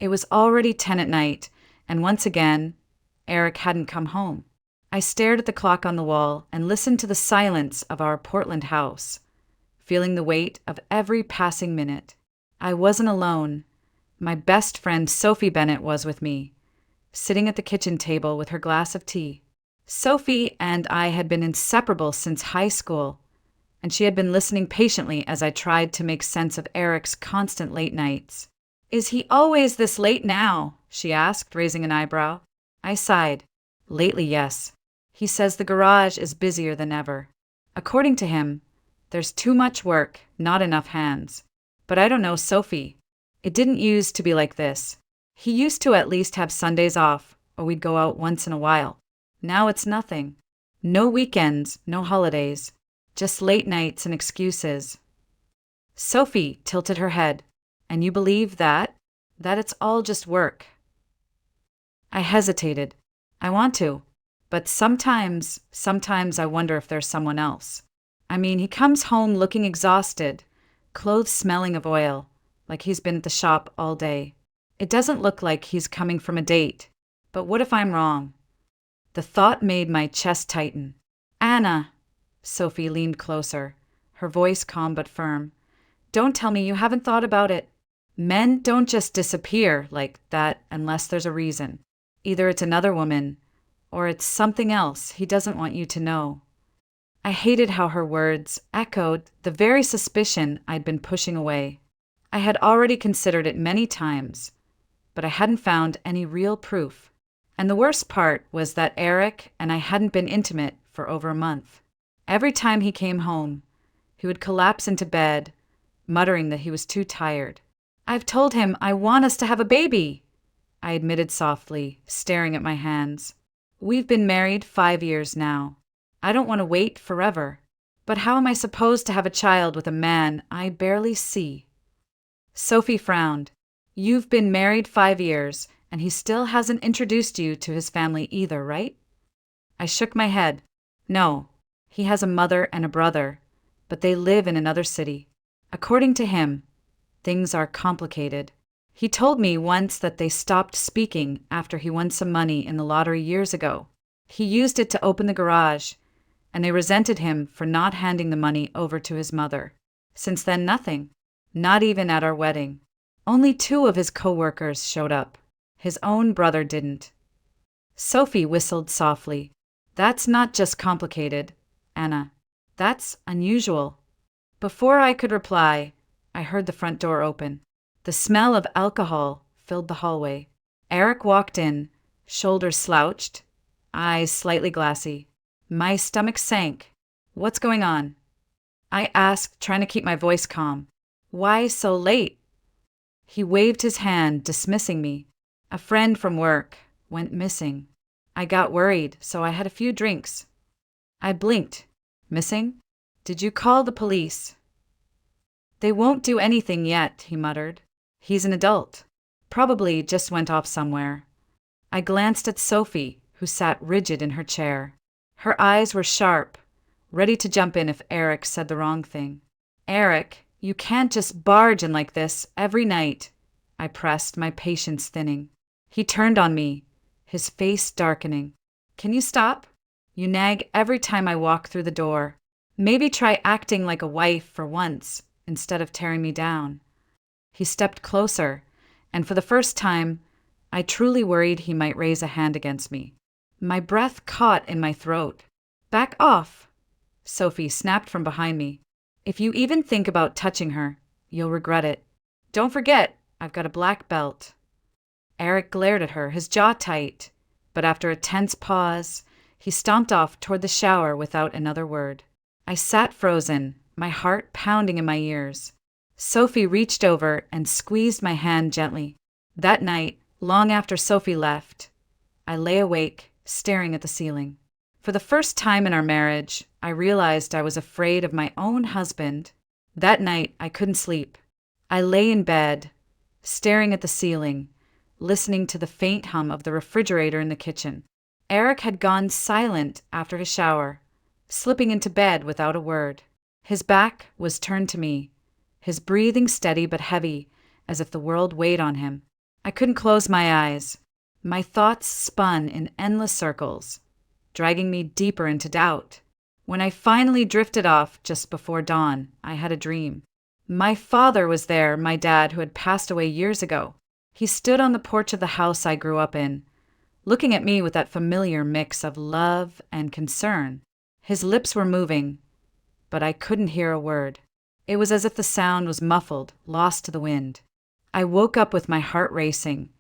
It was already 10 at night, and once again, Eric hadn't come home. I stared at the clock on the wall and listened to the silence of our Portland house, feeling the weight of every passing minute. I wasn't alone. My best friend Sophie Bennett was with me, sitting at the kitchen table with her glass of tea. Sophie and I had been inseparable since high school, and she had been listening patiently as I tried to make sense of Eric's constant late nights. "Is he always this late now?" she asked, raising an eyebrow. I sighed. "Lately, yes. He says the garage is busier than ever. According to him, there's too much work, not enough hands. But I don't know Sophie. It didn't used to be like this. He used to at least have Sundays off, or we'd go out once in a while. Now it's nothing. No weekends, no holidays. Just late nights and excuses." Sophie tilted her head. "And you believe that? That it's all just work?" I hesitated. I want to. But sometimes I wonder if there's someone else. I mean, he comes home looking exhausted, clothes smelling of oil, like he's been at the shop all day. It doesn't look like he's coming from a date. But what if I'm wrong? The thought made my chest tighten. "Anna," Sophie leaned closer, her voice calm but firm. "Don't tell me you haven't thought about it. Men don't just disappear like that unless there's a reason. Either it's another woman, or it's something else he doesn't want you to know." I hated how her words echoed the very suspicion I'd been pushing away. I had already considered it many times, but I hadn't found any real proof. And the worst part was that Eric and I hadn't been intimate for over a month. Every time he came home, he would collapse into bed, muttering that he was too tired. "I've told him I want us to have a baby," I admitted softly, staring at my hands. "We've been married 5 years now. I don't want to wait forever. But how am I supposed to have a child with a man I barely see?" Sophie frowned. "You've been married 5 years, and he still hasn't introduced you to his family either, right?" I shook my head. "No, he has a mother and a brother, but they live in another city. According to him, things are complicated. He told me once that they stopped speaking after he won some money in the lottery years ago. He used it to open the garage, and they resented him for not handing the money over to his mother. Since then, nothing. Not even at our wedding. Only 2 of his co-workers showed up. His own brother didn't." Sophie whistled softly. "That's not just complicated, Anna. That's unusual." Before I could reply, I heard the front door open. The smell of alcohol filled the hallway. Eric walked in, shoulders slouched, eyes slightly glassy. My stomach sank. "What's going on?" I asked, trying to keep my voice calm. "Why so late?" He waved his hand, dismissing me. "A friend from work went missing. I got worried, so I had a few drinks." I blinked. "Missing? Did you call the police?" "They won't do anything yet," he muttered. "He's an adult. Probably just went off somewhere." I glanced at Sophie, who sat rigid in her chair. Her eyes were sharp, ready to jump in if Eric said the wrong thing. "Eric, you can't just barge in like this every night," I pressed, my patience thinning. He turned on me, his face darkening. "Can you stop? You nag every time I walk through the door. Maybe try acting like a wife for once, instead of tearing me down." He stepped closer, and for the first time, I truly worried he might raise a hand against me. My breath caught in my throat. "Back off!" Sophie snapped from behind me. "If you even think about touching her, you'll regret it. Don't forget, I've got a black belt." Eric glared at her, his jaw tight, but after a tense pause, he stomped off toward the shower without another word. I sat frozen, my heart pounding in my ears. Sophie reached over and squeezed my hand gently. That night, long after Sophie left, I lay awake, staring at the ceiling. For the first time in our marriage, I realized I was afraid of my own husband. That night, I couldn't sleep. I lay in bed, staring at the ceiling, listening to the faint hum of the refrigerator in the kitchen. Eric had gone silent after his shower, slipping into bed without a word. His back was turned to me, his breathing steady but heavy, as if the world weighed on him. I couldn't close my eyes. My thoughts spun in endless circles, dragging me deeper into doubt. When I finally drifted off just before dawn, I had a dream. My father was there, my dad, who had passed away years ago. He stood on the porch of the house I grew up in, looking at me with that familiar mix of love and concern. His lips were moving, but I couldn't hear a word. It was as if the sound was muffled, lost to the wind. I woke up with my heart racing,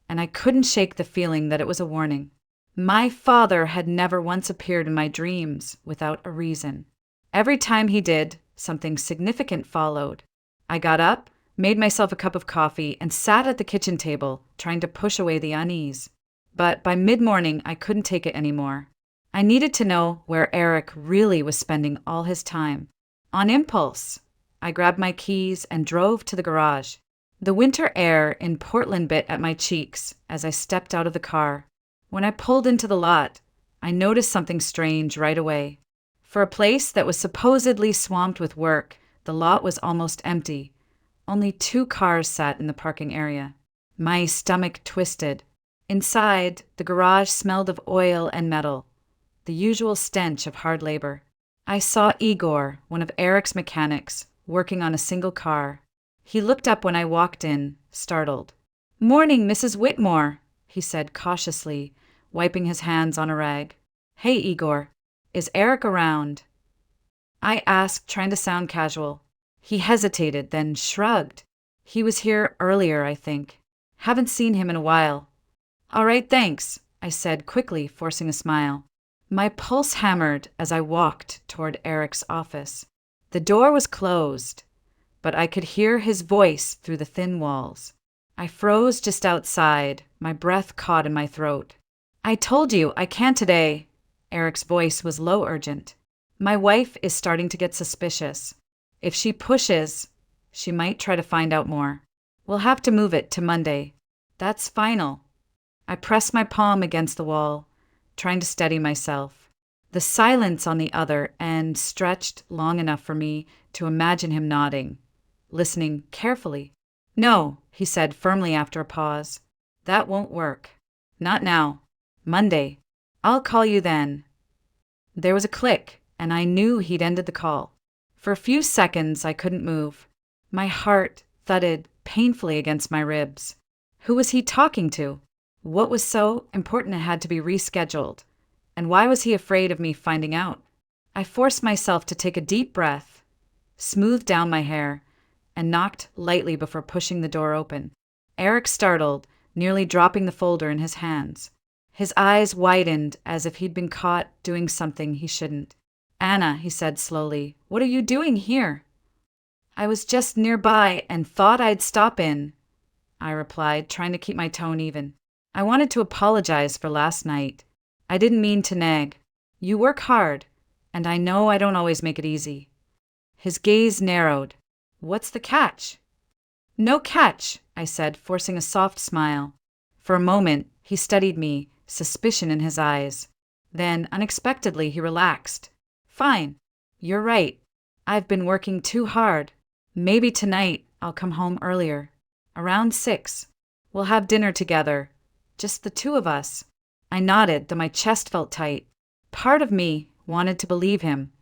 and I couldn't shake the feeling that it was a warning. My father had never once appeared in my dreams without a reason. Every time he did, something significant followed. I got up, made myself a cup of coffee, and sat at the kitchen table, trying to push away the unease. But by mid-morning, I couldn't take it anymore. I needed to know where Eric really was spending all his time. On impulse, I grabbed my keys and drove to the garage. The winter air in Portland bit at my cheeks as I stepped out of the car. When I pulled into the lot, I noticed something strange right away. For a place that was supposedly swamped with work, the lot was almost empty. Only 2 cars sat in the parking area. My stomach twisted. Inside, the garage smelled of oil and metal, the usual stench of hard labor. I saw Igor, one of Eric's mechanics, working on a single car. He looked up when I walked in, startled. "Morning, Mrs. Whitmore," he said cautiously, wiping his hands on a rag. "Hey, Igor, is Eric around?" I asked, trying to sound casual. He hesitated, then shrugged. "He was here earlier, I think. Haven't seen him in a while." "All right, thanks," I said quickly, forcing a smile. My pulse hammered as I walked toward Eric's office. The door was closed, but I could hear his voice through the thin walls. I froze just outside, my breath caught in my throat. "I told you, I can't today." Eric's voice was low urgent. "My wife is starting to get suspicious. If she pushes, she might try to find out more. We'll have to move it to Monday. That's final." I pressed my palm against the wall, trying to steady myself. The silence on the other end stretched long enough for me to imagine him nodding, listening carefully. "No," he said firmly after a pause. "That won't work. Not now. Monday. I'll call you then." There was a click, and I knew he'd ended the call. For a few seconds, I couldn't move. My heart thudded painfully against my ribs. Who was he talking to? What was so important it had to be rescheduled? And why was he afraid of me finding out? I forced myself to take a deep breath, smoothed down my hair, and knocked lightly before pushing the door open. Eric startled, nearly dropping the folder in his hands. His eyes widened as if he'd been caught doing something he shouldn't. "Anna," he said slowly, "what are you doing here?" "I was just nearby and thought I'd stop in," I replied, trying to keep my tone even. "I wanted to apologize for last night. I didn't mean to nag. You work hard, and I know I don't always make it easy." His gaze narrowed. "What's the catch?" "No catch," I said, forcing a soft smile. For a moment, he studied me, suspicion in his eyes. Then, unexpectedly, he relaxed. "Fine. You're right. I've been working too hard. Maybe tonight I'll come home earlier. Around 6. We'll have dinner together. Just the 2 of us." I nodded, though my chest felt tight. Part of me wanted to believe him,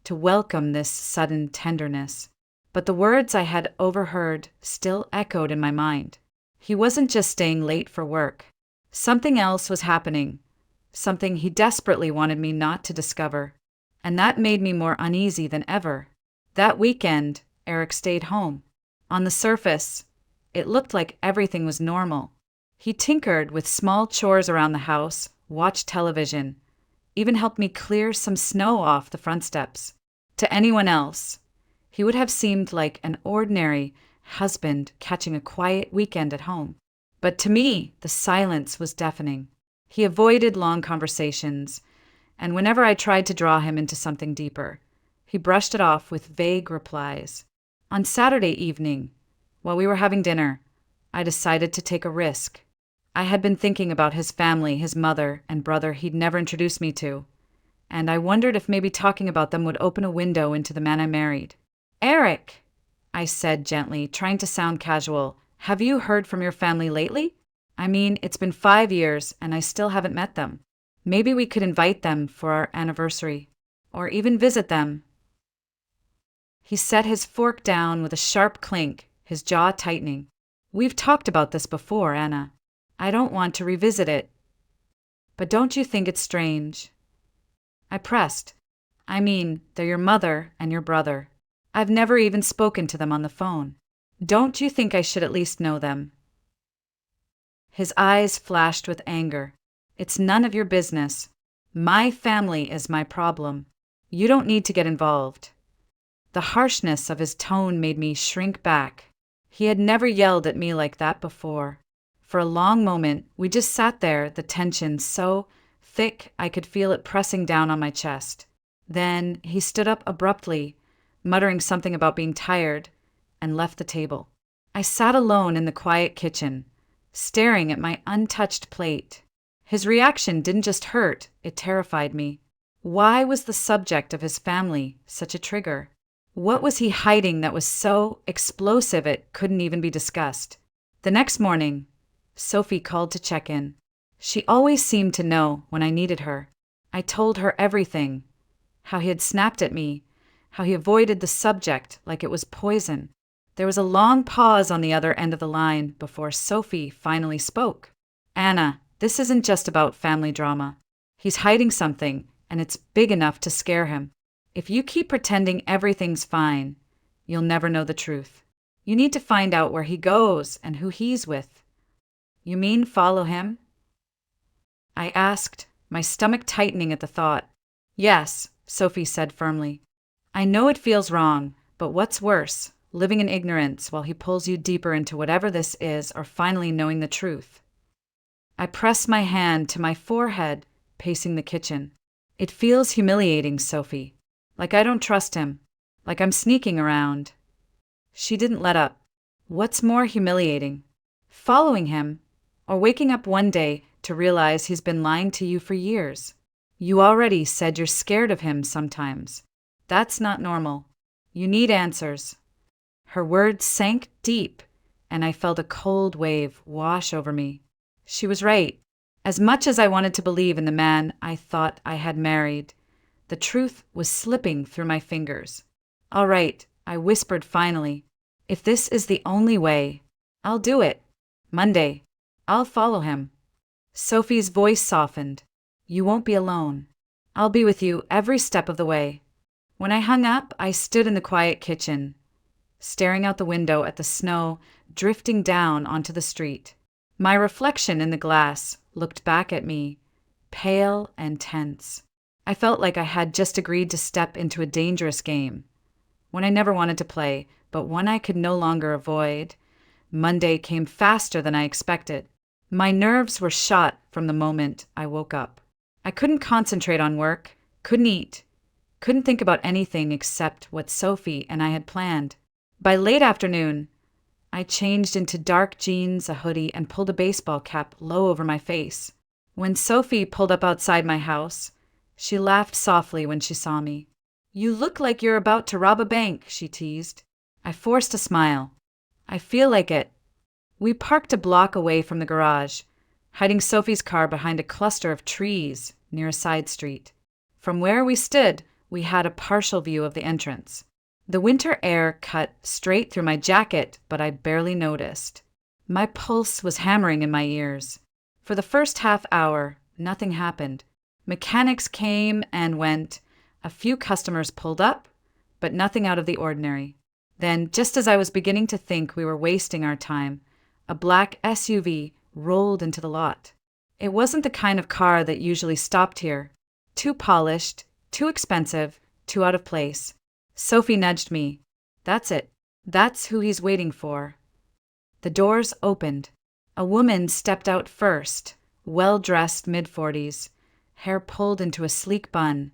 to welcome this sudden tenderness. But the words I had overheard still echoed in my mind. He wasn't just staying late for work. Something else was happening, something he desperately wanted me not to discover. And that made me more uneasy than ever. That weekend, Eric stayed home. On the surface, it looked like everything was normal. He tinkered with small chores around the house, watched television, even helped me clear some snow off the front steps. To anyone else, he would have seemed like an ordinary husband catching a quiet weekend at home. But to me, the silence was deafening. He avoided long conversations, and whenever I tried to draw him into something deeper, he brushed it off with vague replies. On Saturday evening, while we were having dinner, I decided to take a risk. I had been thinking about his family, his mother and brother he'd never introduced me to, and I wondered if maybe talking about them would open a window into the man I married. "Eric," I said gently, trying to sound casual, "have you heard from your family lately?" I mean, it's been 5 years and I still haven't met them. Maybe we could invite them for our anniversary, or even visit them. He set his fork down with a sharp clink, his jaw tightening. We've talked about this before, Anna. I don't want to revisit it. But don't you think it's strange? I pressed. I mean, they're your mother and your brother. I've never even spoken to them on the phone. Don't you think I should at least know them? His eyes flashed with anger. It's none of your business. My family is my problem. You don't need to get involved. The harshness of his tone made me shrink back. He had never yelled at me like that before. For a long moment, we just sat there, the tension so thick I could feel it pressing down on my chest. Then he stood up abruptly, muttering something about being tired, and left the table. I sat alone in the quiet kitchen, staring at my untouched plate. His reaction didn't just hurt, it terrified me. Why was the subject of his family such a trigger? What was he hiding that was so explosive it couldn't even be discussed? The next morning, Sophie called to check in. She always seemed to know when I needed her. I told her everything. How he had snapped at me, how he avoided the subject like it was poison. There was a long pause on the other end of the line before Sophie finally spoke. Anna, this isn't just about family drama. He's hiding something, and it's big enough to scare him. If you keep pretending everything's fine, you'll never know the truth. You need to find out where he goes and who he's with. You mean follow him? I asked, my stomach tightening at the thought. Yes, Sophie said firmly. I know it feels wrong, but what's worse, living in ignorance while he pulls you deeper into whatever this is or finally knowing the truth? I press my hand to my forehead, pacing the kitchen. It feels humiliating, Sophie. Like I don't trust him. Like I'm sneaking around. She didn't let up. What's more humiliating? Following him, or waking up one day to realize he's been lying to you for years? You already said you're scared of him sometimes. That's not normal. You need answers. Her words sank deep, and I felt a cold wave wash over me. She was right. As much as I wanted to believe in the man I thought I had married, the truth was slipping through my fingers. All right, I whispered finally. If this is the only way, I'll do it. Monday, I'll follow him. Sophie's voice softened. You won't be alone. I'll be with you every step of the way. When I hung up, I stood in the quiet kitchen, staring out the window at the snow drifting down onto the street. My reflection in the glass looked back at me, pale and tense. I felt like I had just agreed to step into a dangerous game, one I never wanted to play, but one I could no longer avoid. Monday came faster than I expected. My nerves were shot from the moment I woke up. I couldn't concentrate on work, couldn't eat, couldn't think about anything except what Sophie and I had planned. By late afternoon, I changed into dark jeans, a hoodie, and pulled a baseball cap low over my face. When Sophie pulled up outside my house, she laughed softly when she saw me. You look like you're about to rob a bank, she teased. I forced a smile. I feel like it. We parked a block away from the garage, hiding Sophie's car behind a cluster of trees near a side street. From where we stood, we had a partial view of the entrance. The winter air cut straight through my jacket, but I barely noticed. My pulse was hammering in my ears. For the first half hour, nothing happened. Mechanics came and went. A few customers pulled up, but nothing out of the ordinary. Then, just as I was beginning to think we were wasting our time, a black SUV rolled into the lot. It wasn't the kind of car that usually stopped here. Too polished, too expensive, too out of place. Sophie nudged me. That's it. That's who he's waiting for. The doors opened. A woman stepped out first, well-dressed mid-40s, hair pulled into a sleek bun,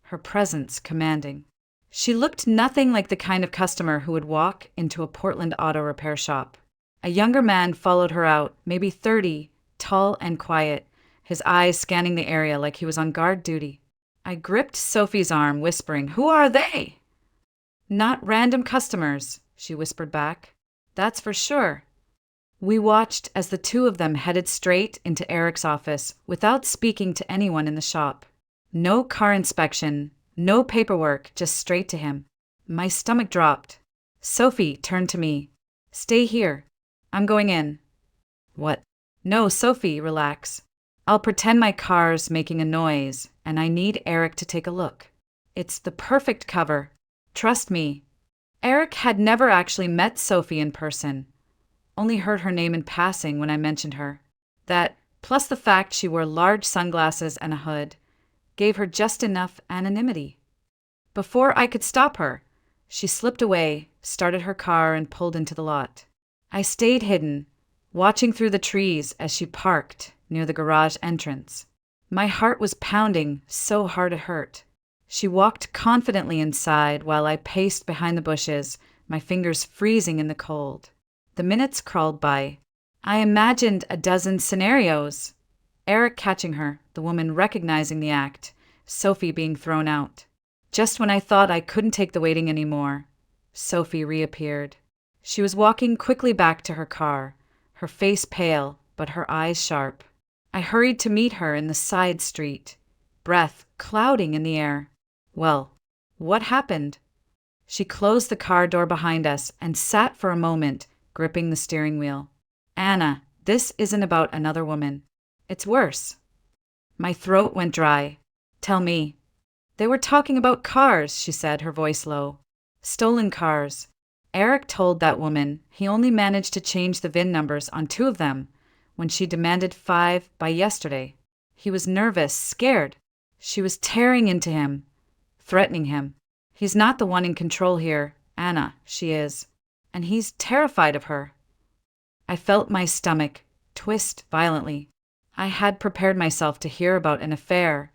her presence commanding. She looked nothing like the kind of customer who would walk into a Portland auto repair shop. A younger man followed her out, maybe 30, tall and quiet, his eyes scanning the area like he was on guard duty. I gripped Sophie's arm, whispering, "Who are they?" "Not random customers," she whispered back. "That's for sure." We watched as the two of them headed straight into Eric's office without speaking to anyone in the shop. No car inspection, no paperwork, just straight to him. My stomach dropped. Sophie turned to me. "Stay here. I'm going in." "What?" "No, Sophie, relax. I'll pretend my car's making a noise, and I need Eric to take a look. It's the perfect cover. Trust me." Eric had never actually met Sophie in person, only heard her name in passing when I mentioned her. That, plus the fact she wore large sunglasses and a hood, gave her just enough anonymity. Before I could stop her, she slipped away, started her car, and pulled into the lot. I stayed hidden, watching through the trees as she parked near the garage entrance. My heart was pounding so hard it hurt. She walked confidently inside while I paced behind the bushes, my fingers freezing in the cold. The minutes crawled by. I imagined a dozen scenarios. Eric catching her, the woman recognizing the act, Sophie being thrown out. Just when I thought I couldn't take the waiting anymore, Sophie reappeared. She was walking quickly back to her car, her face pale, but her eyes sharp. I hurried to meet her in the side street, breath clouding in the air. "Well, what happened?" She closed the car door behind us and sat for a moment, gripping the steering wheel. "Anna, this isn't about another woman. It's worse." My throat went dry. "Tell me." "They were talking about cars," she said, her voice low. "Stolen cars. Eric told that woman he only managed to change the VIN numbers on 2 of them when she demanded 5 by yesterday. He was nervous, scared. She was tearing into him, threatening him. He's not the one in control here, Anna, she is. And he's terrified of her." I felt my stomach twist violently. I had prepared myself to hear about an affair,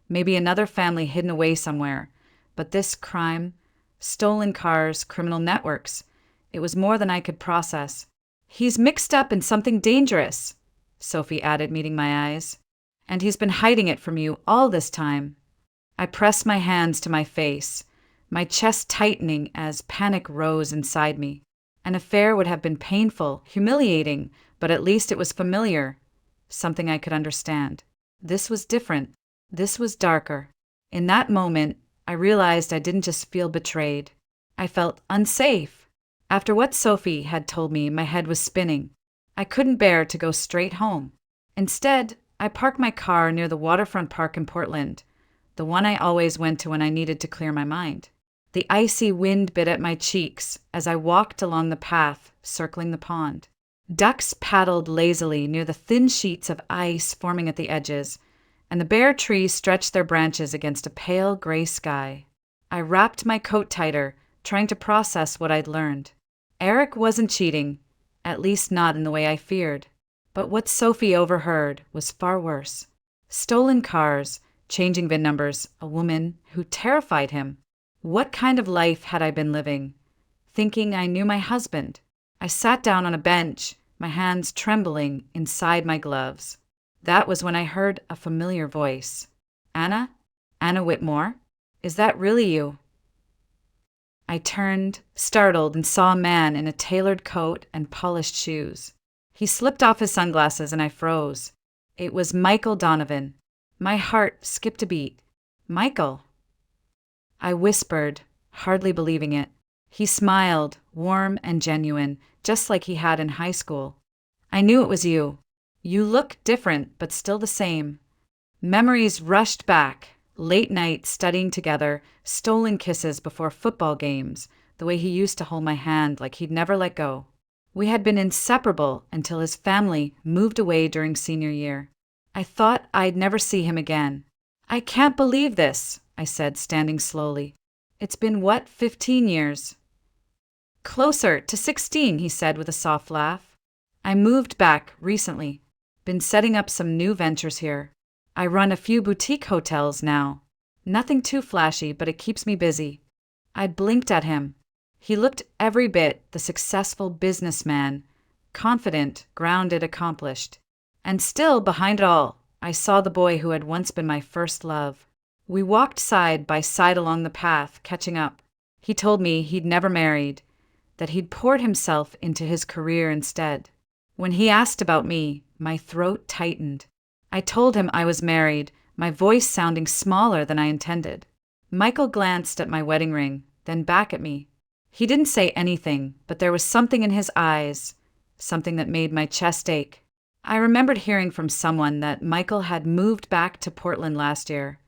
maybe another family hidden away somewhere, but this crime, stolen cars, criminal networks, it was more than I could process. "He's mixed up in something dangerous," Sophie added, meeting my eyes. "And he's been hiding it from you all this time." I pressed my hands to my face, my chest tightening as panic rose inside me. An affair would have been painful, humiliating, but at least it was familiar, something I could understand. This was different. This was darker. In that moment, I realized I didn't just feel betrayed. I felt unsafe. After what Sophie had told me, my head was spinning. I couldn't bear to go straight home. Instead, I parked my car near the waterfront park in Portland, the one I always went to when I needed to clear my mind. The icy wind bit at my cheeks as I walked along the path, circling the pond. Ducks paddled lazily near the thin sheets of ice forming at the edges, and the bare trees stretched their branches against a pale gray sky. I wrapped my coat tighter, trying to process what I'd learned. Eric wasn't cheating, at least not in the way I feared. But what Sophie overheard was far worse. Stolen cars, changing VIN numbers, a woman who terrified him. What kind of life had I been living? Thinking I knew my husband. I sat down on a bench, my hands trembling inside my gloves. That was when I heard a familiar voice. "Anna? Anna Whitmore? Is that really you?" I turned, startled, and saw a man in a tailored coat and polished shoes. He slipped off his sunglasses and I froze. It was Michael Donovan. My heart skipped a beat. "Michael?" I whispered, hardly believing it. He smiled, warm and genuine, just like he had in high school. "I knew it was you. You look different, but still the same." Memories rushed back. Late night studying together, stolen kisses before football games, the way he used to hold my hand like he'd never let go. We had been inseparable until his family moved away during senior year. I thought I'd never see him again. "I can't believe this," I said, standing slowly. "It's been, 15 years?" "Closer to 16, he said with a soft laugh. "I moved back recently. Been setting up some new ventures here. I run a few boutique hotels now. Nothing too flashy, but it keeps me busy." I blinked at him. He looked every bit the successful businessman, confident, grounded, accomplished. And still, behind it all, I saw the boy who had once been my first love. We walked side by side along the path, catching up. He told me he'd never married, that he'd poured himself into his career instead. When he asked about me, my throat tightened. I told him I was married, my voice sounding smaller than I intended. Michael glanced at my wedding ring, then back at me. He didn't say anything, but there was something in his eyes, something that made my chest ache. I remembered hearing from someone that Michael had moved back to Portland last year,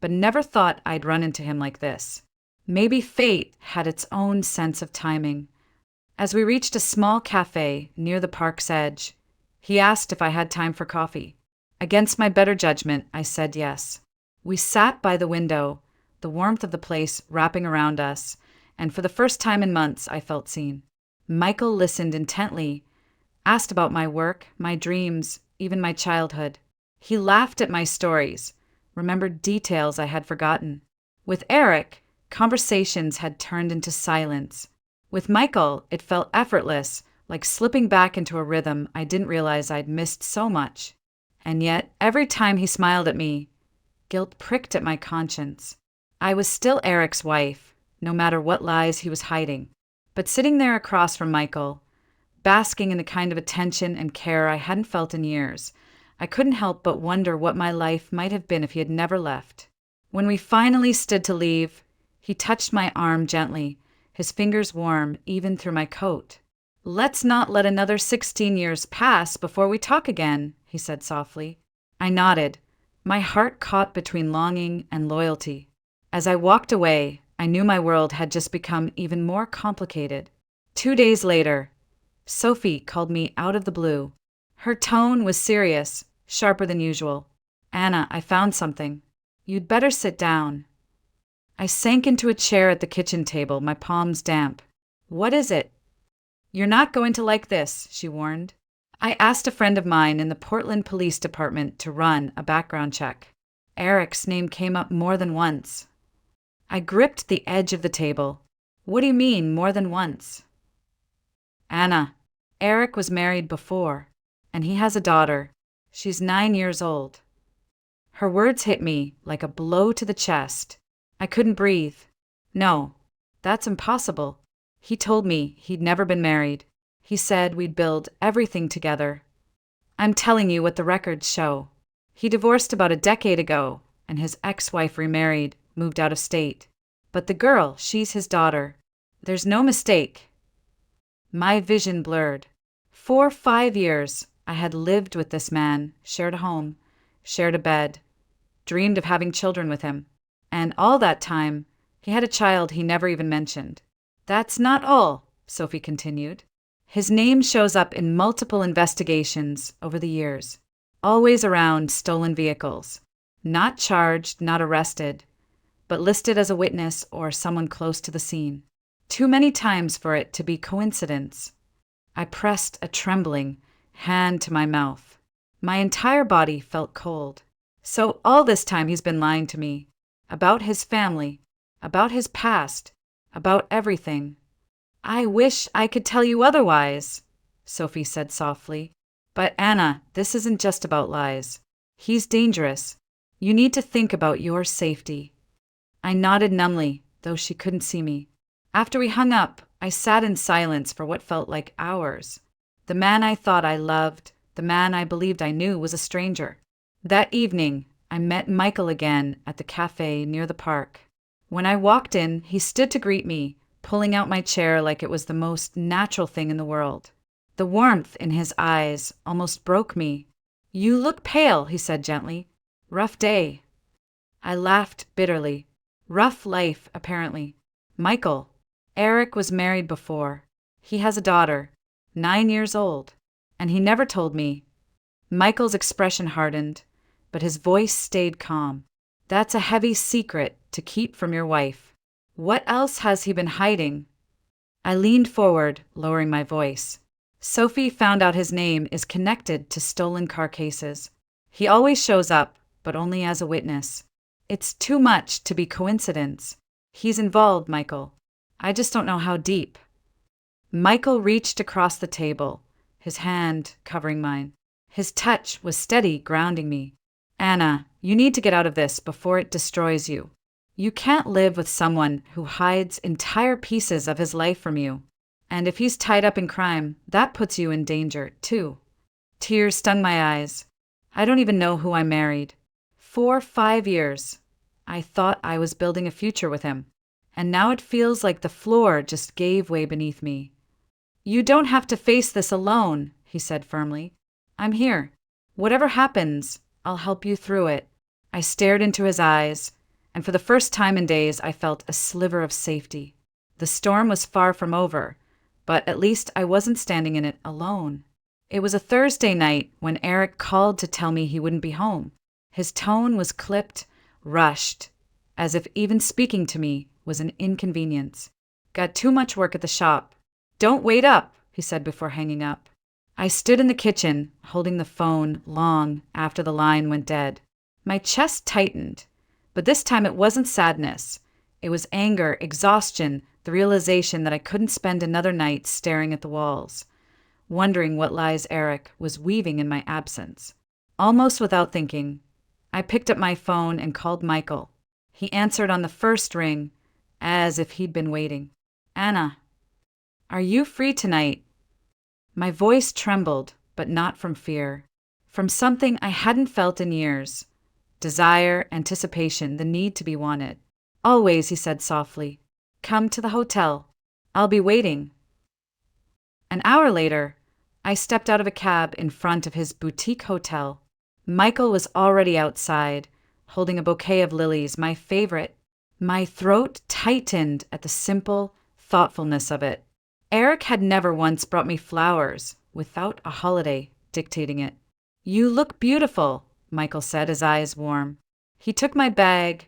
but never thought I'd run into him like this. Maybe fate had its own sense of timing. As we reached a small cafe near the park's edge, he asked if I had time for coffee. Against my better judgment, I said yes. We sat by the window, the warmth of the place wrapping around us, and for the first time in months, I felt seen. Michael listened intently, asked about my work, my dreams, even my childhood. He laughed at my stories, remembered details I had forgotten. With Eric, conversations had turned into silence. With Michael, it felt effortless, like slipping back into a rhythm I didn't realize I'd missed so much. And yet, every time he smiled at me, guilt pricked at my conscience. I was still Eric's wife, no matter what lies he was hiding. But sitting there across from Michael, basking in the kind of attention and care I hadn't felt in years, I couldn't help but wonder what my life might have been if he had never left. When we finally stood to leave, he touched my arm gently, his fingers warm even through my coat. "Let's not let another 16 years pass before we talk again," he said softly. I nodded, my heart caught between longing and loyalty. As I walked away, I knew my world had just become even more complicated. 2 days later, Sophie called me out of the blue. Her tone was serious, sharper than usual. "Anna, I found something. You'd better sit down." I sank into a chair at the kitchen table, my palms damp. "What is it?" "You're not going to like this," she warned. I asked a friend of mine in the Portland Police Department to run a background check. Eric's name came up more than once. I gripped the edge of the table. "What do you mean, more than once?" "Anna, Eric was married before, and he has a daughter. She's 9 years old." Her words hit me like a blow to the chest. I couldn't breathe. "No, that's impossible. He told me he'd never been married. He said we'd build everything together." "I'm telling you what the records show. He divorced about a decade ago, and his ex-wife remarried, moved out of state. But the girl, she's his daughter. There's no mistake." My vision blurred. For 5 years, I had lived with this man, shared a home, shared a bed, dreamed of having children with him. And all that time, he had a child he never even mentioned. "That's not all," Sophie continued. "His name shows up in multiple investigations over the years, always around stolen vehicles. Not charged, not arrested, but listed as a witness or someone close to the scene. Too many times for it to be coincidence." I pressed a trembling hand to my mouth. My entire body felt cold. So all this time he's been lying to me. About his family, about his past, about everything. "I wish I could tell you otherwise," Sophie said softly. "But Anna, this isn't just about lies. He's dangerous. You need to think about your safety." I nodded numbly, though she couldn't see me. After we hung up, I sat in silence for what felt like hours. The man I thought I loved, the man I believed I knew, was a stranger. That evening, I met Michael again at the cafe near the park. When I walked in, he stood to greet me, pulling out my chair like it was the most natural thing in the world. The warmth in his eyes almost broke me. "You look pale," he said gently. "Rough day." I laughed bitterly. Rough life, apparently. "Michael, Eric was married before. He has a daughter, 9 years old, and he never told me." Michael's expression hardened, but his voice stayed calm. "That's a heavy secret to keep from your wife. What else has he been hiding?" I leaned forward, lowering my voice. "Sophie found out his name is connected to stolen car cases. He always shows up, but only as a witness. It's too much to be coincidence. He's involved, Michael. I just don't know how deep." Michael reached across the table, his hand covering mine. His touch was steady, grounding me. "Anna, you need to get out of this before it destroys you. You can't live with someone who hides entire pieces of his life from you." And if he's tied up in crime, that puts you in danger, too. Tears stung my eyes. I don't even know who I married. For 5 years. I thought I was building a future with him. And now it feels like the floor just gave way beneath me. You don't have to face this alone, he said firmly. I'm here. Whatever happens, I'll help you through it. I stared into his eyes, and for the first time in days I felt a sliver of safety. The storm was far from over, but at least I wasn't standing in it alone. It was a Thursday night when Eric called to tell me he wouldn't be home. His tone was clipped, rushed, as if even speaking to me was an inconvenience. Got too much work at the shop. Don't wait up, he said before hanging up. I stood in the kitchen, holding the phone long after the line went dead. My chest tightened, but this time it wasn't sadness. It was anger, exhaustion, the realization that I couldn't spend another night staring at the walls, wondering what lies Eric was weaving in my absence. Almost without thinking, I picked up my phone and called Michael. He answered on the first ring, as if he'd been waiting. Anna, are you free tonight? My voice trembled, but not from fear. From something I hadn't felt in years. Desire, anticipation, the need to be wanted. Always, he said softly. Come to the hotel. I'll be waiting. An hour later, I stepped out of a cab in front of his boutique hotel. Michael was already outside, holding a bouquet of lilies, my favorite. My throat tightened at the simple thoughtfulness of it. Eric had never once brought me flowers without a holiday dictating it. You look beautiful, Michael said, his eyes warm. He took my bag,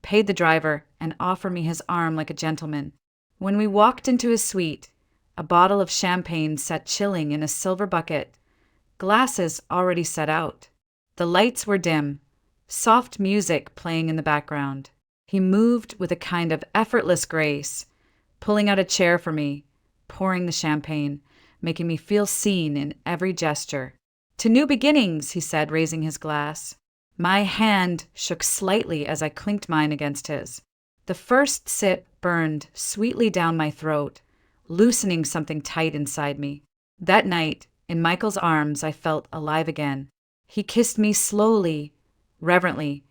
paid the driver, and offered me his arm like a gentleman. When we walked into his suite, a bottle of champagne sat chilling in a silver bucket, glasses already set out. The lights were dim, soft music playing in the background. He moved with a kind of effortless grace, pulling out a chair for me, pouring the champagne, making me feel seen in every gesture. To new beginnings, he said, raising his glass. My hand shook slightly as I clinked mine against his. The first sip burned sweetly down my throat, loosening something tight inside me. That night, in Michael's arms, I felt alive again. He kissed me slowly, reverently,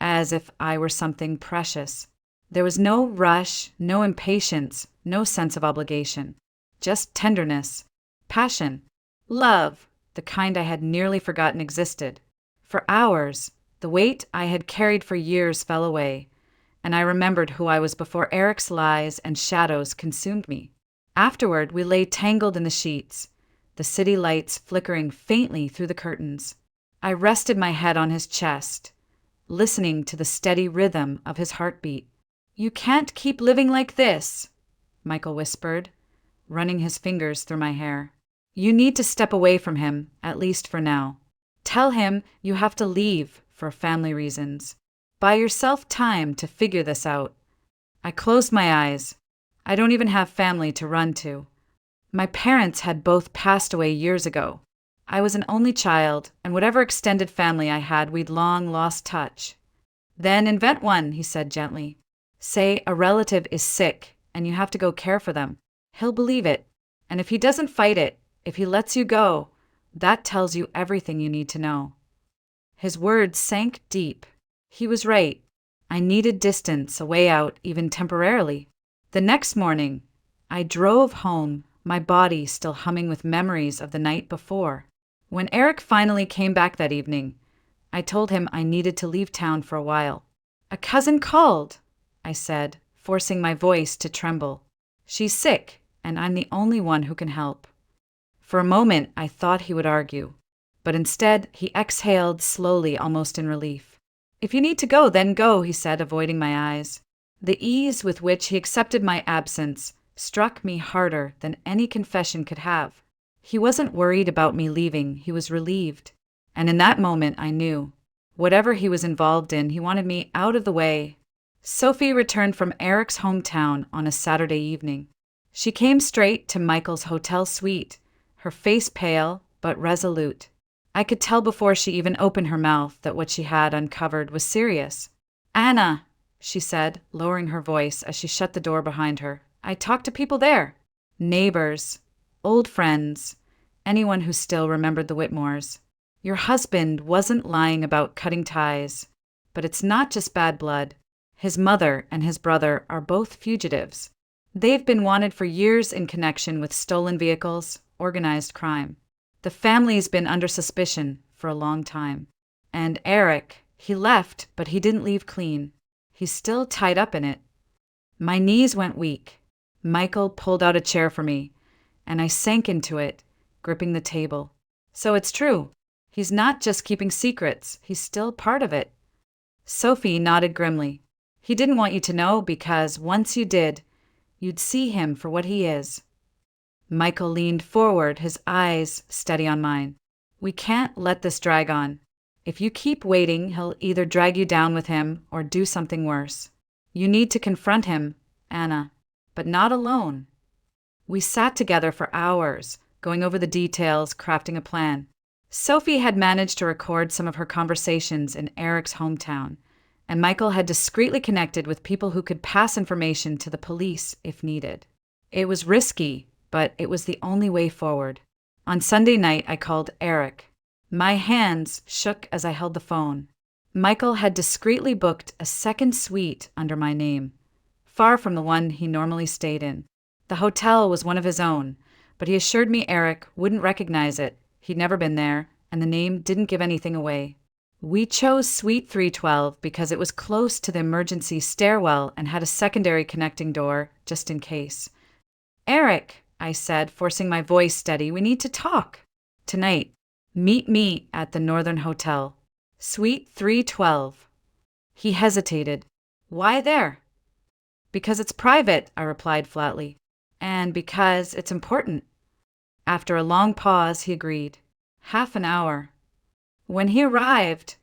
as if I were something precious. There was no rush, no impatience, no sense of obligation. Just tenderness, passion, love, the kind I had nearly forgotten existed. For hours, the weight I had carried for years fell away, and I remembered who I was before Eric's lies and shadows consumed me. Afterward, we lay tangled in the sheets, the city lights flickering faintly through the curtains. I rested my head on his chest, listening to the steady rhythm of his heartbeat. You can't keep living like this, Michael whispered, running his fingers through my hair. You need to step away from him, at least for now. Tell him you have to leave for family reasons. Buy yourself time to figure this out. I closed my eyes. I don't even have family to run to. My parents had both passed away years ago. I was an only child, and whatever extended family I had, we'd long lost touch. Then invent one, he said gently. Say a relative is sick, and you have to go care for them. He'll believe it, and if he doesn't fight it, if he lets you go, that tells you everything you need to know. His words sank deep. He was right. I needed distance, a way out, even temporarily. The next morning, I drove home, my body still humming with memories of the night before. When Eric finally came back that evening, I told him I needed to leave town for a while. A cousin called, I said, forcing my voice to tremble. She's sick, and I'm the only one who can help. For a moment, I thought he would argue, but instead he exhaled slowly, almost in relief. If you need to go, then go, he said, avoiding my eyes. The ease with which he accepted my absence struck me harder than any confession could have. He wasn't worried about me leaving, he was relieved. And in that moment, I knew. Whatever he was involved in, he wanted me out of the way. Sophie returned from Eric's hometown on a Saturday evening. She came straight to Michael's hotel suite, her face pale but resolute. I could tell before she even opened her mouth that what she had uncovered was serious. Anna, she said, lowering her voice as she shut the door behind her. I talked to people there. neighbors, old friends, anyone who still remembered the Whitmores. Your husband wasn't lying about cutting ties, but it's not just bad blood. His mother and his brother are both fugitives. They've been wanted for years in connection with stolen vehicles, organized crime. The family's been under suspicion for a long time. And Eric, he left, but he didn't leave clean. He's still tied up in it. My knees went weak. Michael pulled out a chair for me, and I sank into it, gripping the table. So it's true. He's not just keeping secrets, he's still part of it. Sophie nodded grimly. He didn't want you to know because once you did, you'd see him for what he is. Michael leaned forward, his eyes steady on mine. We can't let this drag on. If you keep waiting, he'll either drag you down with him or do something worse. You need to confront him, Anna, but not alone. We sat together for hours, going over the details, crafting a plan. Sophie had managed to record some of her conversations in Eric's hometown, and Michael had discreetly connected with people who could pass information to the police if needed. It was risky, but it was the only way forward. On Sunday night, I called Eric. My hands shook as I held the phone. Michael had discreetly booked a second suite under my name, far from the one he normally stayed in. The hotel was one of his own, but he assured me Eric wouldn't recognize it. He'd never been there, and the name didn't give anything away. We chose Suite 312 because it was close to the emergency stairwell and had a secondary connecting door, just in case. Eric, I said, forcing my voice steady, we need to talk. Tonight. Meet me at the Northern Hotel. Suite 312. He hesitated. Why there? Because it's private, I replied flatly. And because it's important. After a long pause, he agreed. Half an hour. When he arrived,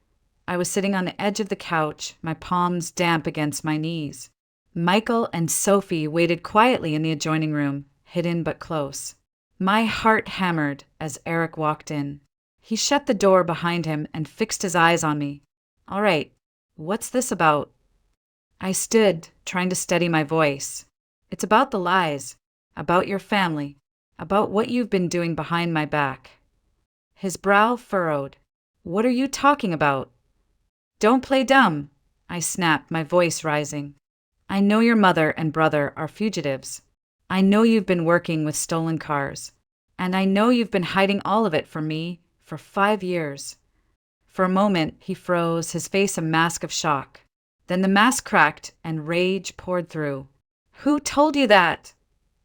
I was sitting on the edge of the couch, my palms damp against my knees. Michael and Sophie waited quietly in the adjoining room, hidden but close. My heart hammered as Eric walked in. He shut the door behind him and fixed his eyes on me. All right, what's this about? I stood, trying to steady my voice. It's about the lies, about your family, about what you've been doing behind my back. His brow furrowed. What are you talking about? Don't play dumb, I snapped, my voice rising. I know your mother and brother are fugitives. I know you've been working with stolen cars. And I know you've been hiding all of it from me for 5 years. For a moment, he froze, his face a mask of shock. Then the mask cracked and rage poured through. Who told you that?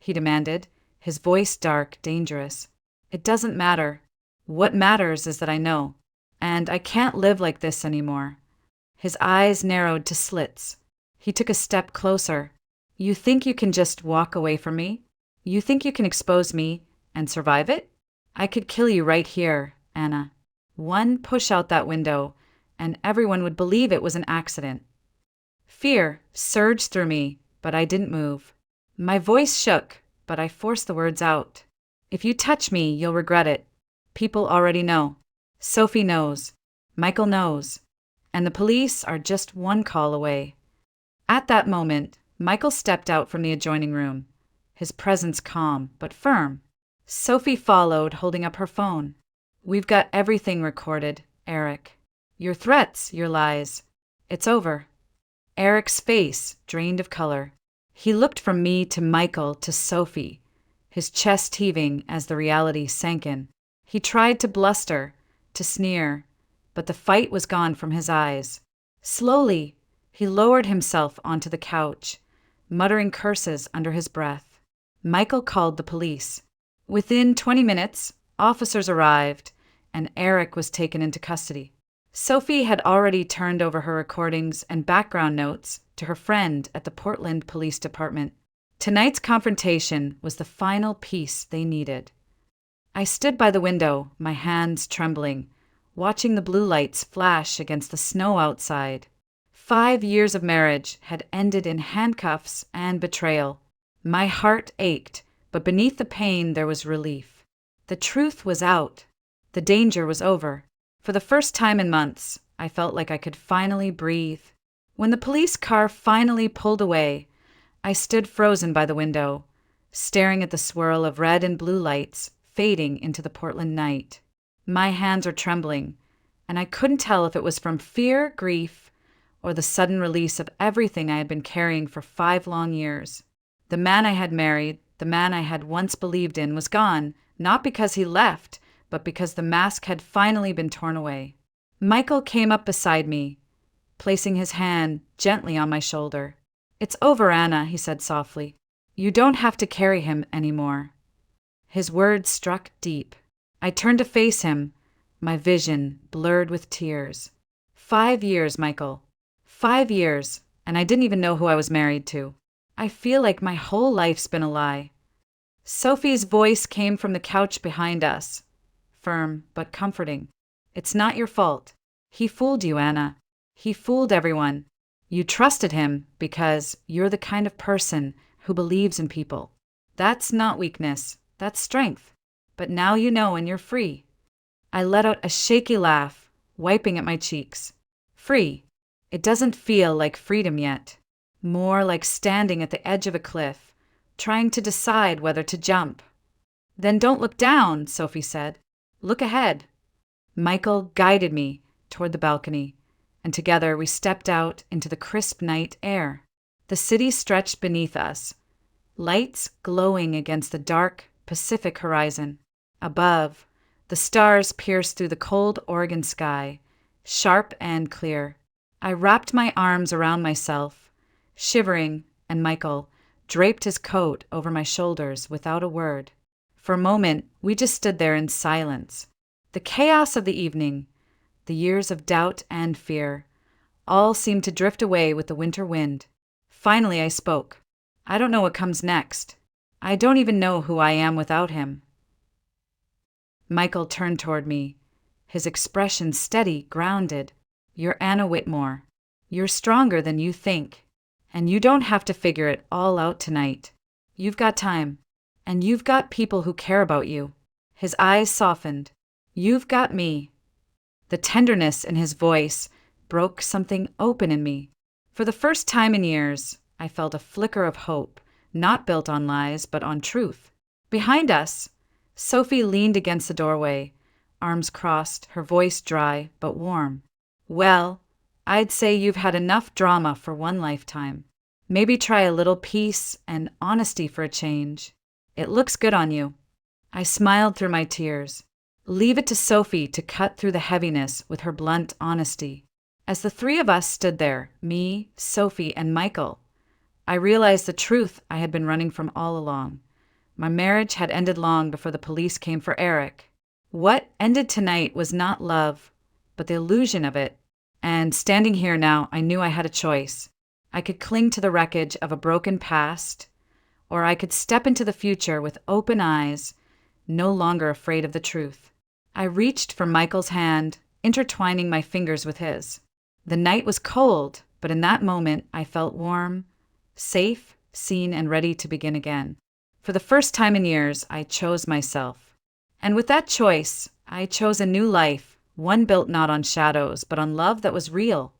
He demanded, his voice dark, dangerous. It doesn't matter. What matters is that I know. And I can't live like this anymore. His eyes narrowed to slits. He took a step closer. You think you can just walk away from me? You think you can expose me and survive it? I could kill you right here, Anna. One push out that window, and everyone would believe it was an accident. Fear surged through me, but I didn't move. My voice shook, but I forced the words out. If you touch me, you'll regret it. People already know. Sophie knows. Michael knows. And the police are just one call away. At that moment, Michael stepped out from the adjoining room, his presence calm but firm. Sophie followed, holding up her phone. We've got everything recorded, Eric. Your threats, your lies. It's over. Eric's face drained of color. He looked from me to Michael to Sophie, his chest heaving as the reality sank in. He tried to bluster, to sneer, but the fight was gone from his eyes. Slowly, he lowered himself onto the couch, muttering curses under his breath. Michael called the police. Within 20 minutes, officers arrived, and Eric was taken into custody. Sophie had already turned over her recordings and background notes to her friend at the Portland Police Department. Tonight's confrontation was the final piece they needed. I stood by the window, my hands trembling, watching the blue lights flash against the snow outside. 5 years of marriage had ended in handcuffs and betrayal. My heart ached, but beneath the pain there was relief. The truth was out. The danger was over. For the first time in months, I felt like I could finally breathe. When the police car finally pulled away, I stood frozen by the window, staring at the swirl of red and blue lights fading into the Portland night. My hands were trembling, and I couldn't tell if it was from fear, grief, or the sudden release of everything I had been carrying for 5 long years. The man I had married, the man I had once believed in, was gone, not because he left, but because the mask had finally been torn away. Michael came up beside me, placing his hand gently on my shoulder. "It's over, Anna," he said softly. "You don't have to carry him anymore." His words struck deep. I turned to face him, my vision blurred with tears. 5 years, Michael. 5 years, and I didn't even know who I was married to. I feel like my whole life's been a lie. Sophie's voice came from the couch behind us, firm but comforting. "It's not your fault. He fooled you, Anna. He fooled everyone. You trusted him because you're the kind of person who believes in people. That's not weakness, that's strength. But now you know and you're free." I let out a shaky laugh, wiping at my cheeks. Free. It doesn't feel like freedom yet. More like standing at the edge of a cliff, trying to decide whether to jump. "Then don't look down," Sophie said. "Look ahead." Michael guided me toward the balcony, and together we stepped out into the crisp night air. The city stretched beneath us, lights glowing against the dark Pacific horizon. Above, the stars pierced through the cold Oregon sky, sharp and clear. I wrapped my arms around myself, shivering, and Michael draped his coat over my shoulders without a word. For a moment, we just stood there in silence. The chaos of the evening, the years of doubt and fear, all seemed to drift away with the winter wind. Finally, I spoke. "I don't know what comes next. I don't even know who I am without him." Michael turned toward me, his expression steady, grounded. "You're Anna Whitmore. You're stronger than you think, and you don't have to figure it all out tonight. You've got time, and you've got people who care about you." His eyes softened. "You've got me." The tenderness in his voice broke something open in me. For the first time in years, I felt a flicker of hope, not built on lies, but on truth. Behind us, Sophie leaned against the doorway, arms crossed, her voice dry but warm. "Well, I'd say you've had enough drama for one lifetime. Maybe try a little peace and honesty for a change. It looks good on you." I smiled through my tears. Leave it to Sophie to cut through the heaviness with her blunt honesty. As the 3 of us stood there, me, Sophie, and Michael, I realized the truth I had been running from all along. My marriage had ended long before the police came for Eric. What ended tonight was not love, but the illusion of it. And standing here now, I knew I had a choice. I could cling to the wreckage of a broken past, or I could step into the future with open eyes, no longer afraid of the truth. I reached for Michael's hand, intertwining my fingers with his. The night was cold, but in that moment I felt warm, safe, seen, and ready to begin again. For the first time in years, I chose myself. And with that choice, I chose a new life, one built not on shadows, but on love that was real.